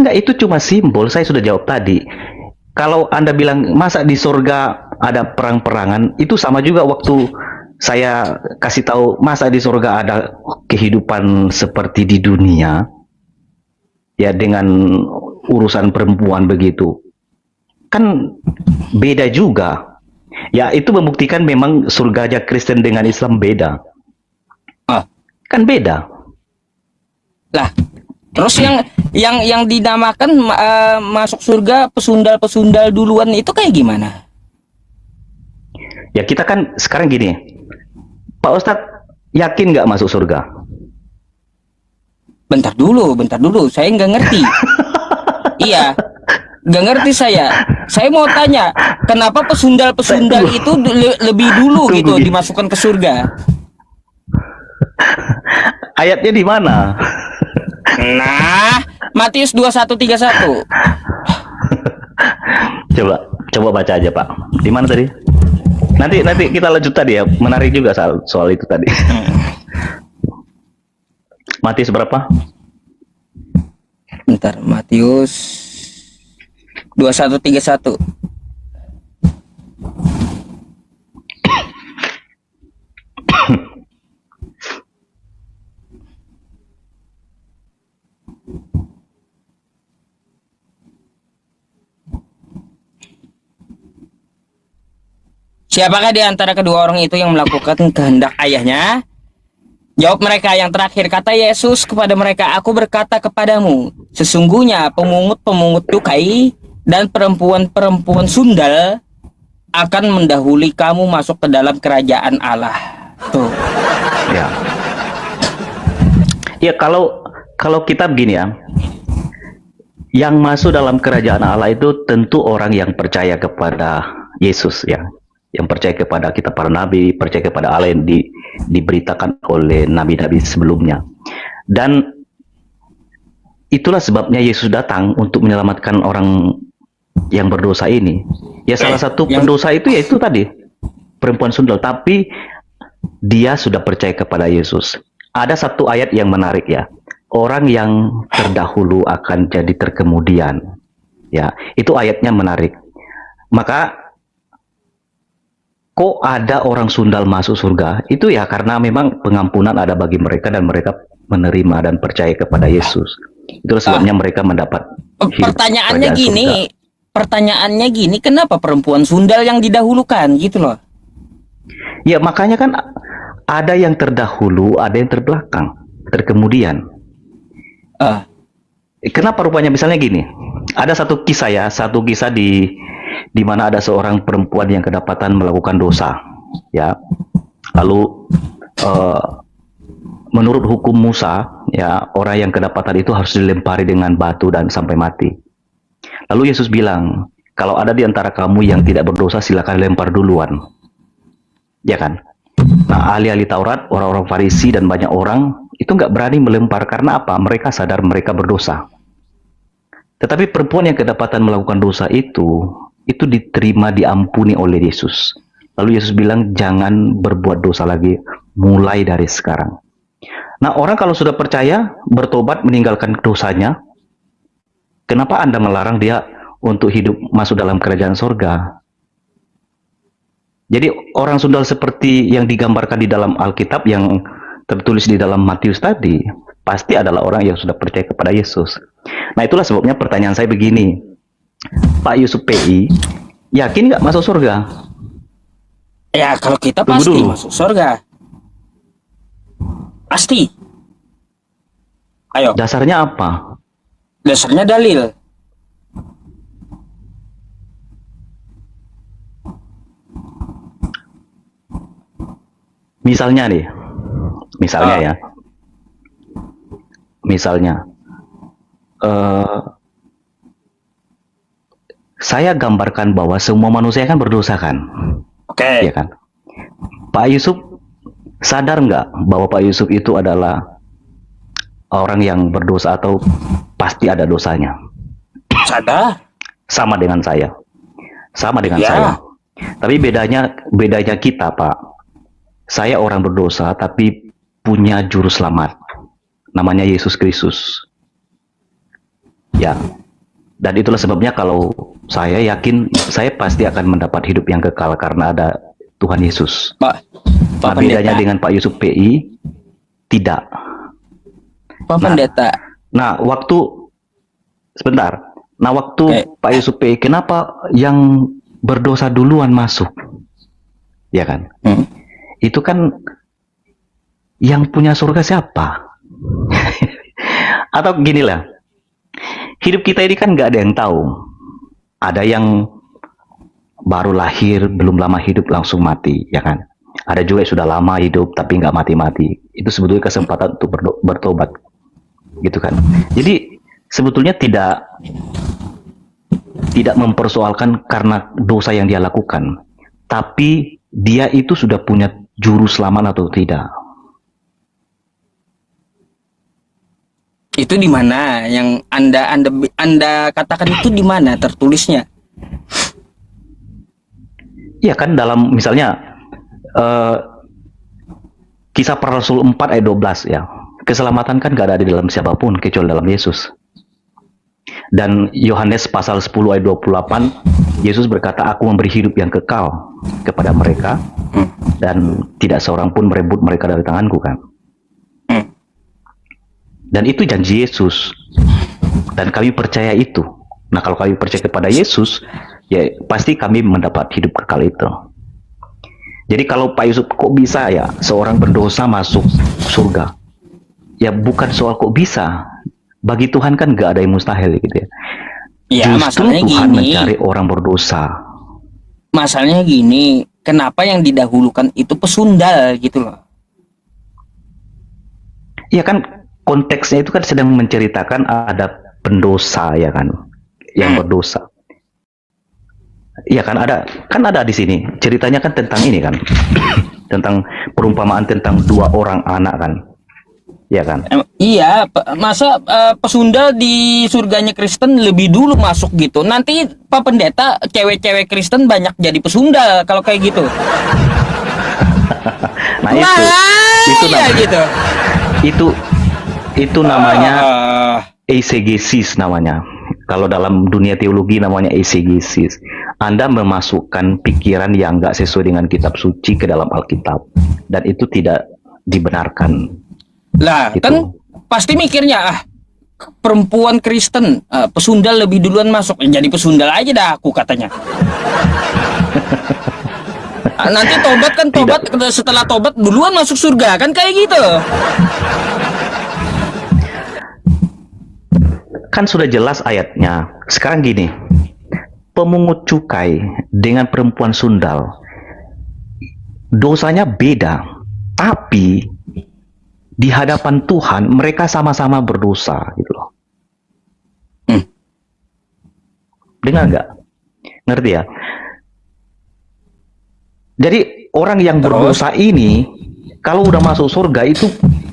Enggak, itu cuma simbol. Saya sudah jawab tadi. Kalau Anda bilang masa di surga ada perang-perangan, itu sama juga waktu saya kasih tahu masa di surga ada kehidupan seperti di dunia. Ya dengan urusan perempuan begitu. Kan beda juga. Ya itu membuktikan memang surga aja Kristen dengan Islam beda. Ah. Kan beda. Lah, terus yang dinamakan masuk surga pesundal duluan itu kayak gimana? Ya kita kan sekarang gini. Pak Ustadz yakin nggak masuk surga? Bentar dulu, saya nggak ngerti. Iya, nggak ngerti saya. Saya mau tanya, kenapa pesundal itu lebih dulu gitu Tunggu. dimasukkan ke surga? Ayatnya di mana? Nah, Matius 21:31. Coba baca aja Pak. Di mana tadi? Nanti kita lanjut tadi ya. Menarik juga soal itu tadi. Matius berapa? Bentar, Matius 21:31. Siapakah di antara kedua orang itu yang melakukan kehendak ayahnya? Jawab mereka. Yang terakhir, kata Yesus kepada mereka, aku berkata kepadamu, sesungguhnya pemungut-pemungut cukai dan perempuan-perempuan sundal akan mendahului kamu masuk ke dalam kerajaan Allah. Tuh. Ya. Ya, kalau kita begini ya, yang masuk dalam kerajaan Allah itu tentu orang yang percaya kepada Yesus ya, yang percaya kepada kita para nabi, percaya kepada Allah yang diberitakan oleh nabi-nabi sebelumnya. Dan itulah sebabnya Yesus datang untuk menyelamatkan orang yang berdosa ini. Ya, salah satu pendosa itu yaitu tadi perempuan sundal, tapi dia sudah percaya kepada Yesus. Ada satu ayat yang menarik ya. Orang yang terdahulu akan jadi terkemudian. Ya, itu ayatnya menarik. Maka kok ada orang sundal masuk surga? Itu ya karena memang pengampunan ada bagi mereka dan mereka menerima dan percaya kepada Yesus. Itulah sebabnya mereka mendapat hidup Pertanyaannya kerajaan gini, surga. pertanyaannya gini, kenapa perempuan sundal yang didahulukan gitu loh? Ya, makanya kan ada yang terdahulu, ada yang terbelakang, terkemudian. Kenapa rupanya misalnya gini? Ada satu kisah di mana ada seorang perempuan yang kedapatan melakukan dosa, ya. Lalu menurut hukum Musa, ya, orang yang kedapatan itu harus dilempari dengan batu dan sampai mati. Lalu Yesus bilang, kalau ada di antara kamu yang tidak berdosa, silakan lempar duluan, ya kan? Nah, ahli-ahli Taurat, orang-orang Farisi dan banyak orang itu nggak berani melempar karena apa? Mereka sadar mereka berdosa. Tetapi perempuan yang kedapatan melakukan dosa itu diterima, diampuni oleh Yesus. Lalu Yesus bilang, jangan berbuat dosa lagi, mulai dari sekarang. Nah, orang kalau sudah percaya, bertobat, meninggalkan dosanya, kenapa Anda melarang dia untuk hidup masuk dalam kerajaan surga? Jadi orang sundal seperti yang digambarkan di dalam Alkitab yang tertulis di dalam Matius tadi, pasti adalah orang yang sudah percaya kepada Yesus. Nah, itulah sebabnya pertanyaan saya begini, Pak Yusuf PI, yakin nggak masuk surga? Ya, kalau kita Tunggu pasti dulu. masuk surga. Pasti. Ayo, Dasarnya apa? dasarnya dalil. Misalnya nih, ya, misalnya, saya gambarkan bahwa semua manusia kan berdosa kan, Oke. ya kan? Pak Yusuf sadar nggak bahwa Pak Yusuf itu adalah orang yang berdosa atau pasti ada dosanya? Sadar. Sama dengan saya, Ya. saya. Tapi bedanya kita, Pak. Saya orang berdosa tapi punya juru selamat. Namanya Yesus Kristus. Ya. Dan itulah sebabnya kalau saya yakin saya pasti akan mendapat hidup yang kekal karena ada Tuhan Yesus. Pak Nah, bedanya dengan Pak Yusuf PI tidak. Pendeta. Nah, sebentar. Nah, waktu Oke. Pak Yusuf PI, kenapa yang berdosa duluan masuk? Ya kan? Itu kan yang punya surga siapa? Atau ginilah, hidup kita ini kan nggak ada yang tahu. Ada yang baru lahir, belum lama hidup langsung mati, ya kan? Ada juga yang sudah lama hidup tapi nggak mati-mati. Itu sebetulnya kesempatan untuk bertobat, gitu kan? Jadi sebetulnya tidak mempersoalkan karena dosa yang dia lakukan, tapi dia itu sudah punya juru selamat atau tidak. Itu di mana yang Anda katakan itu di mana tertulisnya? Ya kan dalam misalnya eh, Kisah Para Rasul 4 ayat 12 ya. Keselamatan kan gak ada di dalam siapapun kecuali dalam Yesus. Dan Yohanes pasal 10 ayat 28, Yesus berkata, aku memberi hidup yang kekal kepada mereka dan tidak seorang pun merebut mereka dari tanganku kan. Dan itu janji Yesus. Dan kami percaya itu. Nah, kalau kami percaya kepada Yesus, ya pasti kami mendapat hidup kekal itu. Jadi kalau Pak Yusuf, kok bisa ya seorang berdosa masuk surga? Ya bukan soal kok bisa. Bagi Tuhan kan gak ada yang mustahil gitu ya. Ya, Justru masalahnya Tuhan gini. mencari orang berdosa. Masalahnya gini, kenapa yang didahulukan itu pesundal gitu loh. Ya kan konteksnya itu kan sedang menceritakan ada pendosa ya kan, yang berdosa. Iya kan ada di sini. Ceritanya kan tentang ini kan. Tentang perumpamaan tentang dua orang anak kan. Ya kan? Iya, masa pesundal di surganya Kristen lebih dulu masuk gitu. Nanti Pak Pendeta, cewek-cewek Kristen banyak jadi pesundal kalau kayak gitu. Nah itu ya gitu. Itu namanya eisegesis namanya. Kalau dalam dunia teologi namanya eisegesis. Anda memasukkan pikiran yang nggak sesuai dengan kitab suci ke dalam Alkitab, dan itu tidak dibenarkan. Lah, Gitu. kan pasti mikirnya perempuan Kristen pesundal lebih duluan masuk. Jadi pesundal aja dah aku katanya. Nanti tobat setelah tobat duluan masuk surga kan kayak gitu. Kan sudah jelas ayatnya. Sekarang gini, pemungut cukai dengan perempuan sundal dosanya beda, tapi di hadapan Tuhan mereka sama-sama berdosa gitu loh. Dengar nggak? Ngerti ya? Jadi orang yang berdosa ini kalau udah masuk surga itu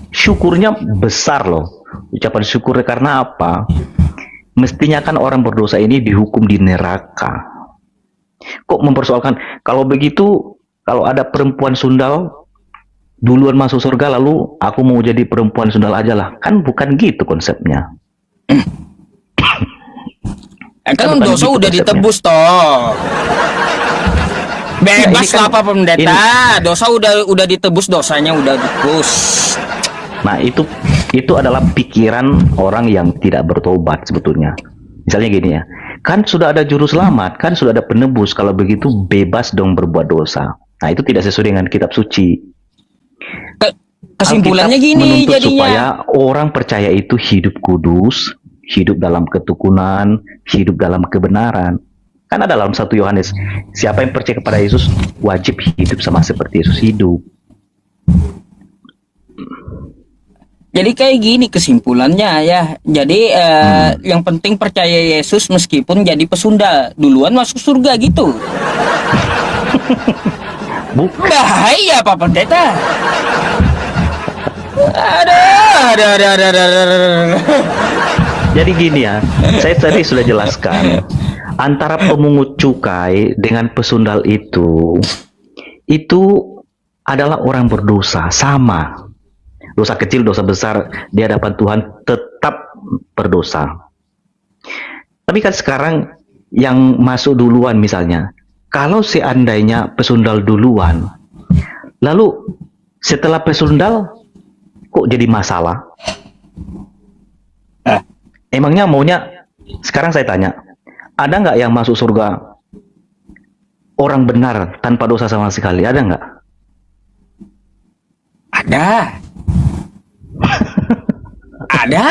syukurnya besar loh. Ucapan syukur karena apa? Mestinya kan orang berdosa ini dihukum di neraka. Kok mempersoalkan kalau begitu, kalau ada perempuan sundal duluan masuk surga lalu aku mau jadi perempuan sundal aja lah, kan bukan gitu konsepnya. Kan bukan dosa gitu udah konsepnya. ditebus toh. Bebas kan lah Pak Pendeta, dosa udah ditebus, dosanya udah ditebus. Nah itu adalah pikiran orang yang tidak bertobat sebetulnya. Misalnya gini ya, kan sudah ada juru selamat, kan sudah ada penebus, kalau begitu bebas dong berbuat dosa. Nah itu tidak sesuai dengan kitab suci. Kesimpulannya Alkitab gini menuntut jadinya. supaya orang percaya itu hidup kudus, hidup dalam ketukunan, hidup dalam kebenaran. Kan ada dalam 1 Yohanes, siapa yang percaya kepada Yesus wajib hidup sama seperti Yesus hidup. Jadi kayak gini kesimpulannya ya. Jadi yang penting percaya Yesus meskipun jadi pesundal, duluan masuk surga gitu. Bahaya Pak Pendeta. Ada. Jadi gini ya, saya tadi sudah jelaskan, antara pemungut cukai dengan pesundal itu adalah orang berdosa, sama. Dosa kecil, dosa besar di hadapan Tuhan tetap berdosa. Tapi kan sekarang yang masuk duluan misalnya, kalau seandainya pesundal duluan, lalu setelah pesundal kok jadi masalah? Emangnya maunya, sekarang saya tanya, ada nggak yang masuk surga orang benar tanpa dosa sama sekali? Ada nggak? Ada. Ada.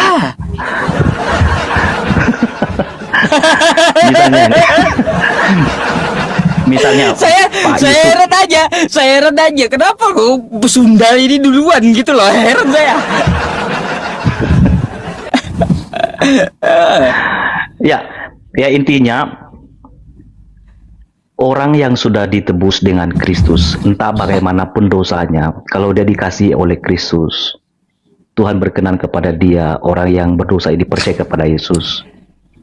Misalnya Pak saya Yusuf, heran aja kenapa kok pesundal ini duluan gitu loh, heran saya. ya intinya orang yang sudah ditebus dengan Kristus, entah bagaimanapun dosanya, kalau dia dikasihi oleh Kristus, Tuhan berkenan kepada dia, orang yang berdosa ini percaya kepada Yesus,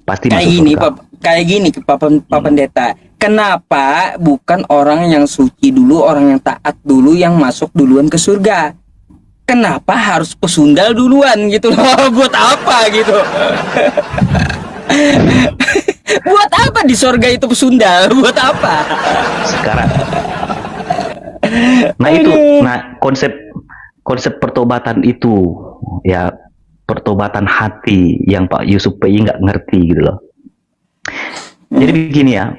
pasti Kayak masuk gini, surga. kayak gini Pak Pendeta. Kenapa bukan orang yang suci dulu, orang yang taat dulu yang masuk duluan ke surga? Kenapa harus pesundal duluan gitu loh? Buat apa gitu? Buat apa di surga itu pesundal? Buat apa? Sekarang, nah itu, nah konsep pertobatan itu, ya pertobatan hati yang Pak Yusuf PI nggak ngerti gitu loh. Jadi begini ya,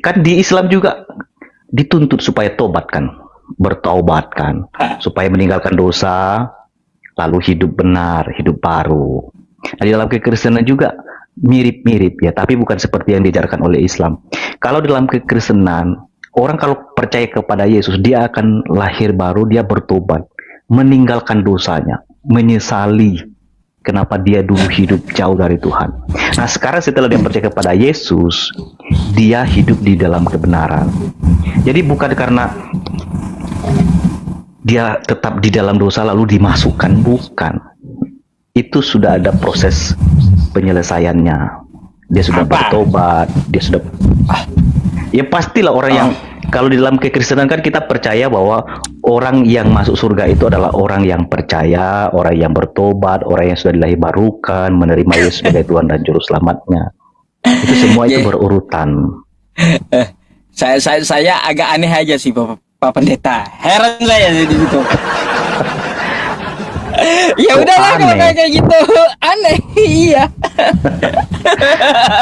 kan di Islam juga dituntut supaya tobat kan, bertaubat kan, supaya meninggalkan dosa, lalu hidup benar, hidup baru. Nah, di dalam kekristenan juga mirip-mirip ya, tapi bukan seperti yang diajarkan oleh Islam. Kalau dalam kekristenan, orang kalau percaya kepada Yesus, dia akan lahir baru, dia bertobat, meninggalkan dosanya, menyesali kenapa dia dulu hidup jauh dari Tuhan. Nah, sekarang setelah dia percaya kepada Yesus, dia hidup di dalam kebenaran. Jadi bukan karena dia tetap di dalam dosa lalu dimasukkan, bukan. Itu sudah ada proses penyelesaiannya. Dia sudah bertobat, dia sudah ya pastilah orang yang kalau di dalam kekristenan kan kita percaya bahwa orang yang masuk surga itu adalah orang yang percaya, orang yang bertobat, orang yang sudah dilahirbarukan, menerima Yesus sebagai Tuhan dan Juru Selamatnya. Itu semua itu berurutan. Saya agak aneh aja sih Pak Pendeta. Heran saya di situ. Ya udahlah kalau kayak gitu. Aneh. Iya.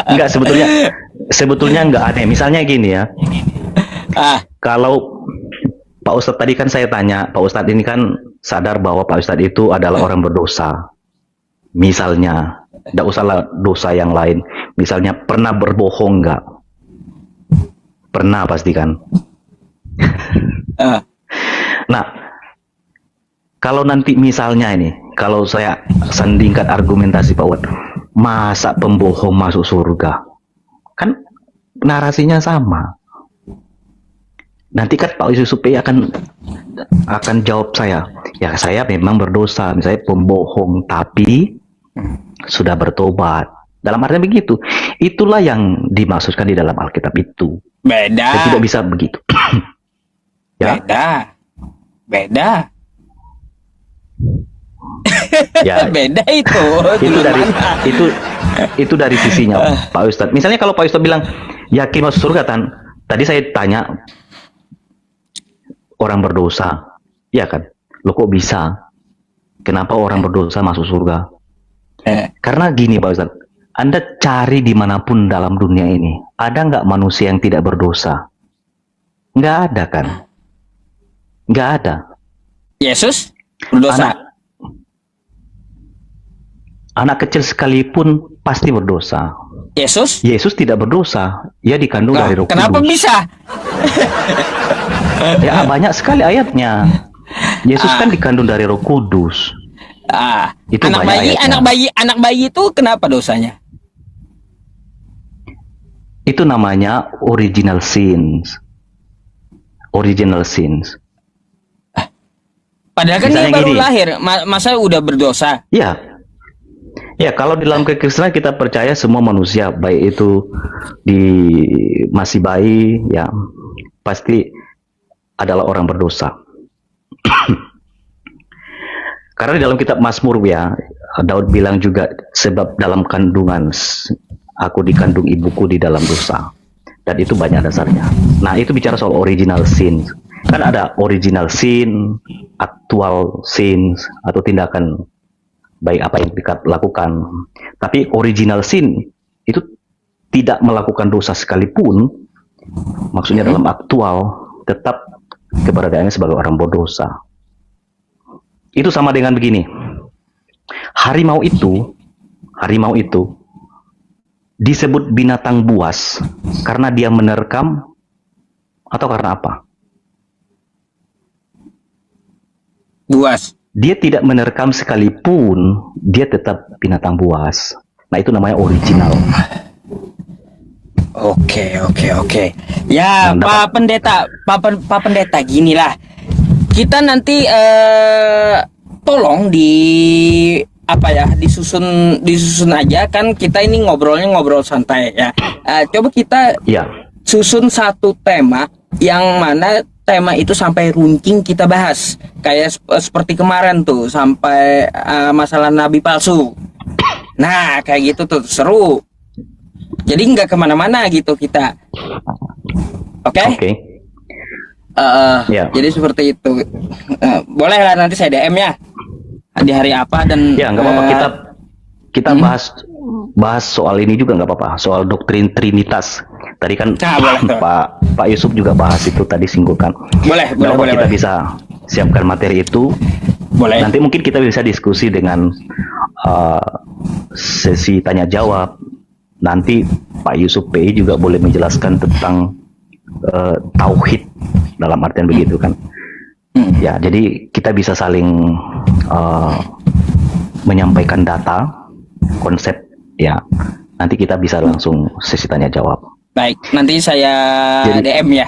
Enggak, sebetulnya enggak aneh. Misalnya gini ya. Kalau Pak Ustadz tadi kan saya tanya, Pak Ustadz ini kan sadar bahwa Pak Ustadz itu adalah orang berdosa. Misalnya, tidak usahlah dosa yang lain. Misalnya pernah berbohong enggak? Pernah pasti kan? Nah, kalau nanti misalnya ini, kalau saya sandingkan argumentasi Pak Wad, masa pembohong masuk surga? Kan narasinya sama. Nanti kan Pak Yusuf akan jawab saya, ya saya memang berdosa, misalnya pembohong, tapi sudah bertobat. Dalam artinya begitu. Itulah yang dimaksudkan di dalam Alkitab itu. Beda. Saya tidak bisa begitu. Ya? Beda. Ya, beda itu. Itu dari sisinya Pak Ustadz. Misalnya kalau Pak Ustadz bilang yakin masuk surga, tadi saya tanya orang berdosa, ya kan? Lo kok bisa? Kenapa orang berdosa masuk surga? Karena gini Pak Ustadz, Anda cari dimanapun dalam dunia ini, ada nggak manusia yang tidak berdosa? Nggak ada kan? Nggak ada. Yesus berdosa. Anak kecil sekalipun pasti berdosa. Yesus tidak berdosa. Ia dikandung dari Roh Kudus. Kenapa bisa? Ya banyak sekali ayatnya. Yesus kan dikandung dari Roh Kudus. Itu anak bayi itu kenapa dosanya? Itu namanya original sins. Original sins. Padahal kan dia baru lahir, masa udah berdosa? Ya. Ya, kalau di dalam kekristenan kita percaya semua manusia, baik itu masih bayi, ya pasti adalah orang berdosa. Karena di dalam kitab Mazmur ya, Daud bilang juga, sebab dalam kandungan aku dikandung ibuku di dalam dosa. Dan itu banyak dasarnya. Nah, itu bicara soal original sin. Kan ada original sin, actual sins, atau tindakan baik apa yang kita lakukan. Tapi original sin itu tidak melakukan dosa sekalipun, maksudnya dalam aktual tetap keberadaannya sebagai orang berdosa. Itu sama dengan begini. Harimau itu disebut binatang buas karena dia menerkam atau karena apa? Buas. Dia tidak menerkam sekalipun, dia tetap binatang buas. Nah, itu namanya original. Oke. Ya, Pak Pendeta, ginilah. Kita nanti tolong di apa ya, disusun aja kan, kita ini ngobrol santai ya. Coba kita Ya, susun satu tema yang mana tema itu sampai runcing kita bahas, kayak seperti kemarin tuh sampai masalah nabi palsu. Nah kayak gitu tuh seru, jadi nggak kemana-mana gitu kita. Oke. oke. Ya. Jadi seperti itu. Boleh lah, nanti saya DM ya di hari apa, dan Ya, nggak apa-apa, kita bahas soal ini juga nggak apa-apa, soal doktrin Trinitas. Tadi kan Nah, boleh tuh. Pak Yusuf juga bahas itu tadi, singgungan. boleh Nggak apa-apa, kita boleh. bisa siapkan materi itu. Boleh. Nanti mungkin kita bisa diskusi dengan sesi tanya jawab. Nanti Pak Yusuf PI juga boleh menjelaskan tentang tauhid dalam artian begitu kan. Ya, jadi kita bisa saling menyampaikan data, konsep, ya. Nanti kita bisa langsung sesi tanya jawab. Baik, nanti saya Jadi- DM ya.